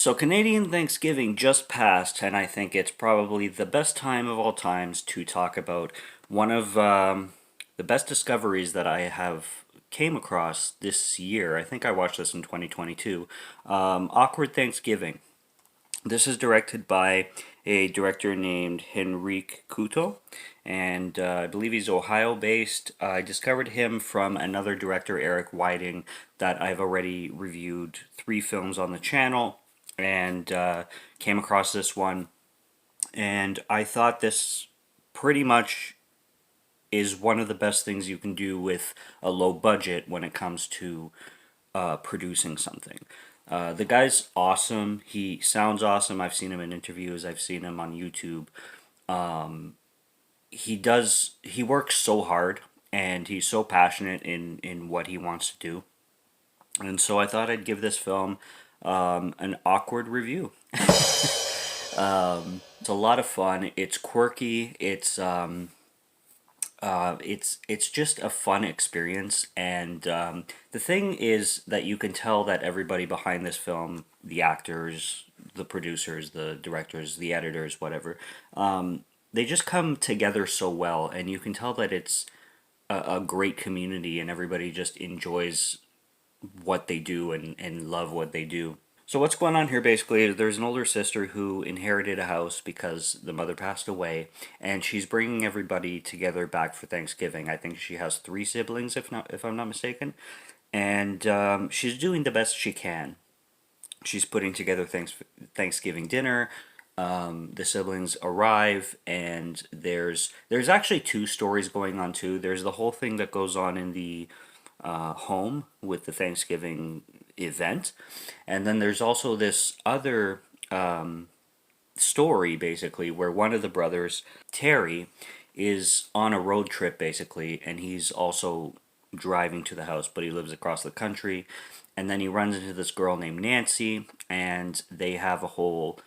So Canadian Thanksgiving just passed, and I think it's probably the best time of all times to talk about one of the best discoveries that I have came across this year. I think I watched this in 2022. Awkward Thanksgiving. This is directed by a director named Henrique Couto, and I believe he's Ohio based. I discovered him from another director, Eric Whiting, that I've already reviewed 3 films on the channel, and came across this one. And I thought this pretty much is one of the best things you can do with a low budget when it comes to producing something. The guy's awesome. He sounds awesome. I've seen him in interviews. I've seen him on YouTube. He works so hard, and he's so passionate in what he wants to do. And so I thought I'd give this film an awkward review. It's a lot of fun. It's quirky. It's just a fun experience, and the thing is that you can tell that everybody behind this film, the actors, the producers, the directors, the editors, whatever, they just come together so well, and you can tell that it's a great community, and everybody just enjoys what they do and love what they do. So what's going on here basically is there's an older sister who inherited a house because the mother passed away, and she's bringing everybody together back for Thanksgiving. I think she has 3 siblings, if I'm not mistaken, and she's doing the best she can. She's putting together Thanksgiving dinner. The siblings arrive, and there's actually 2 stories going on too. There's the whole thing that goes on in the home with the Thanksgiving event. And then there's also this other story, basically, where one of the brothers, Terry, is on a road trip, basically, and he's also driving to the house, but he lives across the country. And then he runs into this girl named Nancy, and they have a whole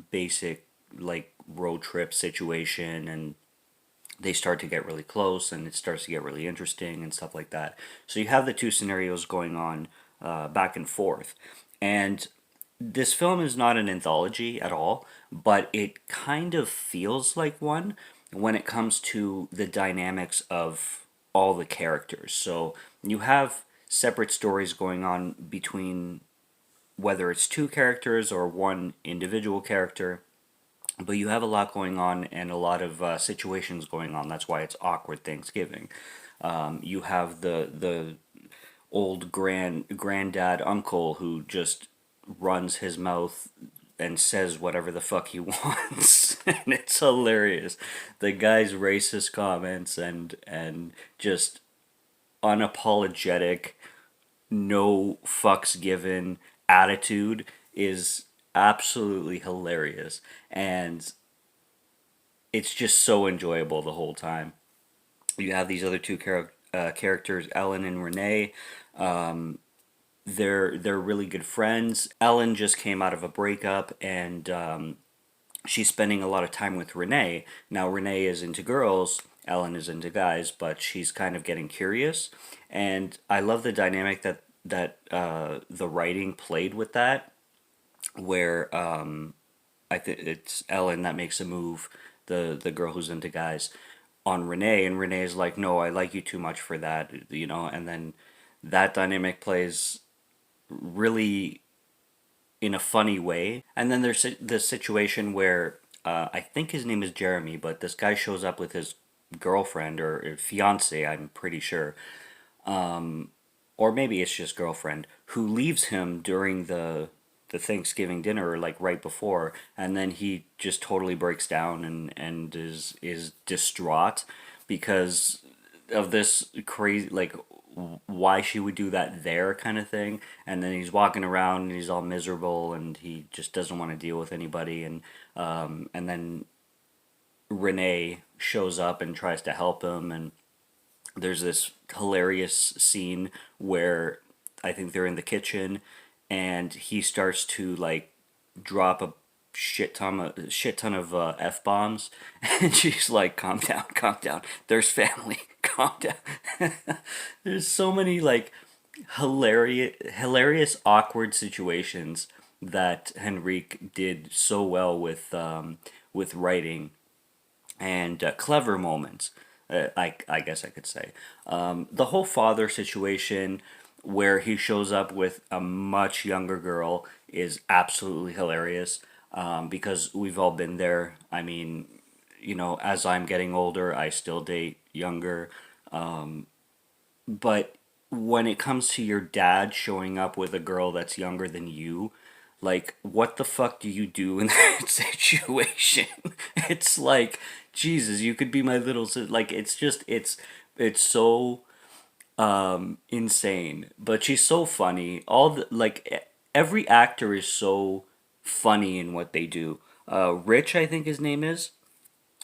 basic, like, road trip situation, and they start to get really close, and it starts to get really interesting and stuff like that. So you have the 2 scenarios going on back and forth. And this film is not an anthology at all, but it kind of feels like one when it comes to the dynamics of all the characters. So you have separate stories going on between whether it's 2 characters or one individual character, but you have a lot going on and a lot of situations going on. That's why it's awkward Thanksgiving. You have the old granddad uncle who just runs his mouth and says whatever the fuck he wants, and it's hilarious. The guy's racist comments and just unapologetic, no fucks given attitude is absolutely hilarious, and it's just so enjoyable the whole time. You have these other 2 characters, Ellen and Renee. They're really good friends. Ellen just came out of a breakup, and she's spending a lot of time with Renee. Now Renee is into girls, Ellen is into guys, but she's kind of getting curious, and I love the dynamic that the writing played with that, where I think it's Ellen that makes a move, the girl who's into guys, on Renee, and Renee's like, no, I like you too much for that, and then that dynamic plays really in a funny way. And then there's this situation where I think his name is Jeremy, but this guy shows up with his girlfriend or fiance, I'm pretty sure, or maybe it's just girlfriend, who leaves him during the Thanksgiving dinner, like right before, and then he just totally breaks down and is distraught because of this crazy, like, why she would do that there kind of thing. And then he's walking around and he's all miserable, and he just doesn't want to deal with anybody. And then Renee shows up and tries to help him, and there's this hilarious scene where I think they're in the kitchen, and he starts to, like, drop a shit ton of f bombs, and she's like, calm down, there's family, calm down." There's so many, like, hilarious awkward situations that Henrique did so well with writing, and clever moments. I guess I could say the whole father situation where he shows up with a much younger girl is absolutely hilarious, because we've all been there. I mean, as I'm getting older, I still date younger, but when it comes to your dad showing up with a girl that's younger than you, like, what the fuck do you do in that situation? It's like, Jesus, you could be my little sister. Like, it's so insane. But she's so funny. Every actor is so funny in what they do. Rich, I think his name is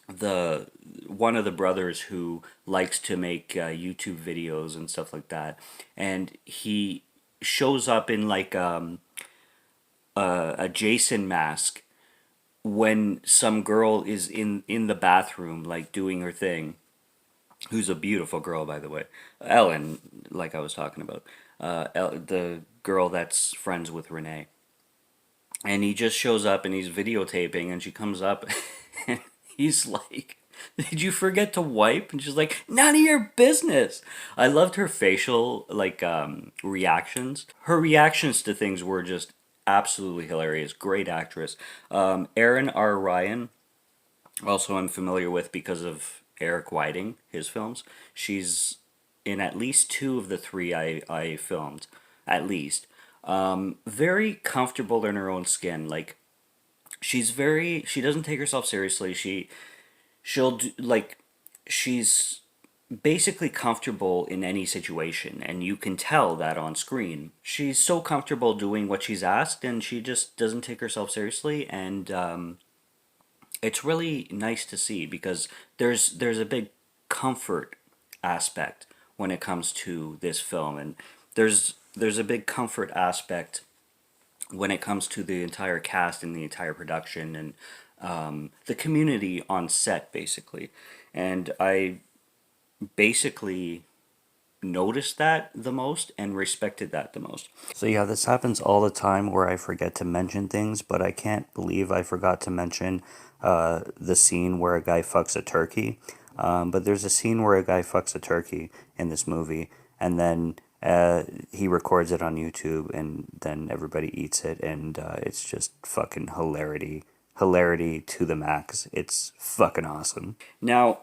the one of the brothers who likes to make YouTube videos and stuff like that, and he shows up in like a Jason mask when some girl is in the bathroom like doing her thing. Who's a beautiful girl, by the way, Ellen, like I was talking about, the girl that's friends with Renee, and he just shows up and he's videotaping, and she comes up, and he's like, "Did you forget to wipe?" And she's like, "None of your business." I loved her facial reactions. Her reactions to things were just absolutely hilarious. Great actress. Erin R. Ryan, also I'm familiar with because of Eric Whiting, his films. She's in at least two of the three I filmed, at least. Very comfortable in her own skin. Like, she doesn't take herself seriously. She'll do, like, she's basically comfortable in any situation, and you can tell that on screen. She's so comfortable doing what she's asked, and she just doesn't take herself seriously, and it's really nice to see because there's a big comfort aspect when it comes to this film, and there's a big comfort aspect when it comes to the entire cast and the entire production, and the community on set, basically. And I basically noticed that the most and respected that the most. So yeah, this happens all the time where I forget to mention things, but I can't believe I forgot to mention the scene where a guy fucks a turkey. But there's a scene where a guy fucks a turkey in this movie, and then he records it on YouTube, and then everybody eats it, and it's just fucking hilarity to the max. It's fucking awesome. Now,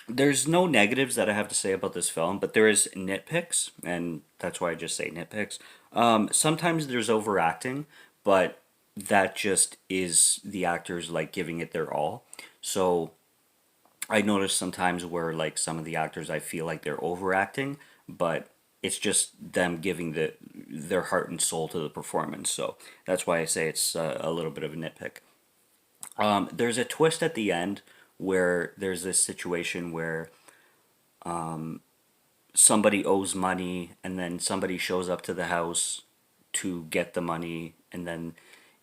there's no negatives that I have to say about this film, but there is nitpicks, and that's why I just say nitpicks. Sometimes there's overacting, but that just is the actors like giving it their all. So I notice sometimes where like some of the actors I feel like they're overacting, but it's just them giving their heart and soul to the performance. So that's why I say it's a little bit of a nitpick. There's a twist at the end where there's this situation where somebody owes money, and then somebody shows up to the house to get the money, and then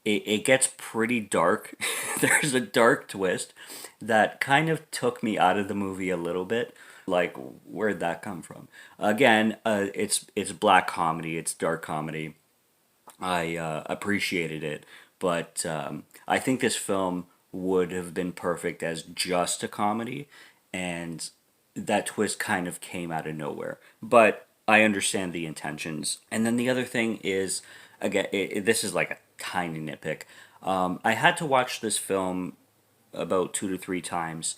it gets pretty dark. There's a dark twist that kind of took me out of the movie a little bit. Like, where'd that come from? Again, it's black comedy, it's dark comedy. I appreciated it, but I think this film would have been perfect as just a comedy, and that twist kind of came out of nowhere. But I understand the intentions. And then the other thing is, again, this is like a tiny nitpick. I had to watch this film about 2 to 3 times,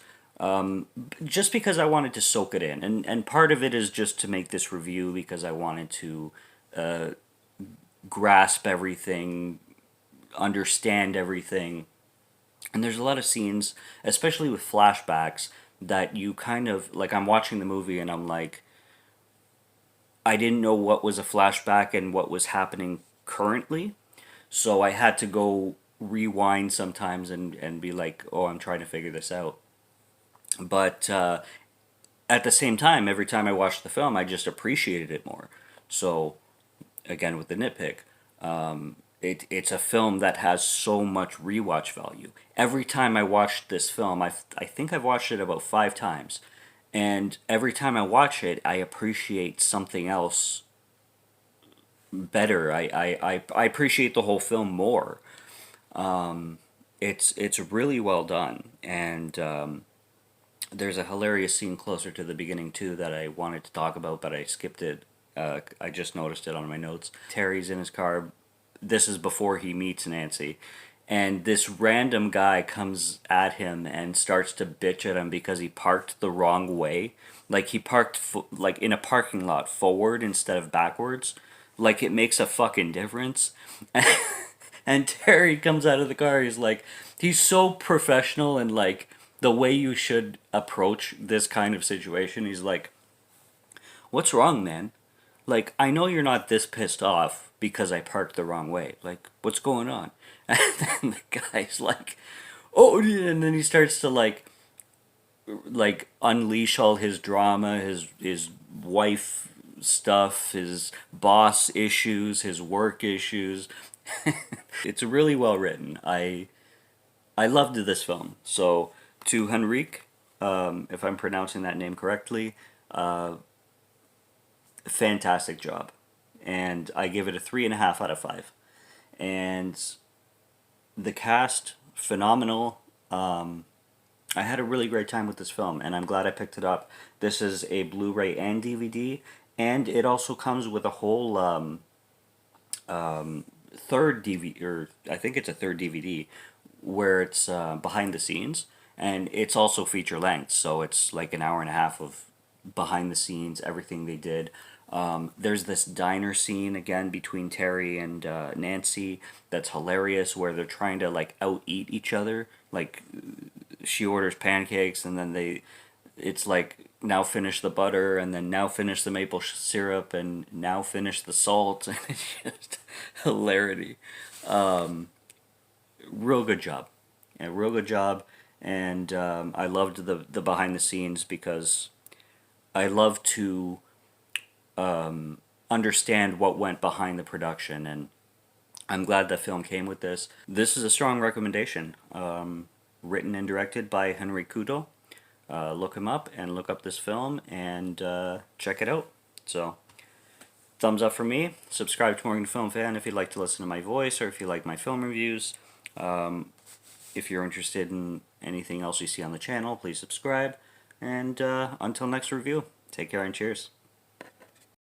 just because I wanted to soak it in. And part of it is just to make this review because I wanted to grasp everything, understand everything. And there's a lot of scenes, especially with flashbacks, that you kind of like. I'm watching the movie and I'm like, I didn't know what was a flashback and what was happening currently. So I had to go rewind sometimes and be like, oh, I'm trying to figure this out. But at the same time, every time I watched the film, I just appreciated it more. So again, with the nitpick, it's a film that has so much rewatch value. Every time I watched this film, I think I've watched it about 5 times. And every time I watch it, I appreciate something else better. I appreciate the whole film more. It's really well done, and there's a hilarious scene closer to the beginning too that I wanted to talk about, but I skipped it. I just noticed it on my notes. Terry's in his car. This is before he meets Nancy, and this random guy comes at him and starts to bitch at him because he parked the wrong way. Like he parked like in a parking lot forward instead of backwards. Like it makes a fucking difference. And Terry comes out of the car. He's like, he's so professional and like the way you should approach this kind of situation. He's like, "What's wrong, man? Like, I know you're not this pissed off because I parked the wrong way. Like, what's going on?" And then the guy's like, "Oh," yeah," and then he starts to like unleash all his drama, his wife stuff, his boss issues, his work issues. It's really well written. I loved this film. So to Henrique, if I'm pronouncing that name correctly, fantastic job, and I give it a 3.5 out of 5. And the cast, phenomenal. I had a really great time with this film, and I'm glad I picked it up. This is a Blu-ray and DVD, and it also comes with a whole third DVD, or I think it's a third DVD, where it's behind the scenes, and it's also feature length, so it's like an hour and a half of behind the scenes, everything they did. There's this diner scene again between Terry and Nancy that's hilarious, where they're trying to like out eat each other. Like she orders pancakes, and then it's like now finish the butter, and then now finish the maple syrup, and now finish the salt, and it's just hilarity. Real good job, yeah, real good job, and I loved the behind the scenes because I love to understand what went behind the production, and I'm glad the film came with this. This is a strong recommendation. Written and directed by Henrique Couto. Look him up and look up this film and check it out. So, thumbs up for me. Subscribe to Morgan Film Fan if you'd like to listen to my voice or if you like my film reviews. If you're interested in anything else you see on the channel, please subscribe. And until next review, take care and cheers.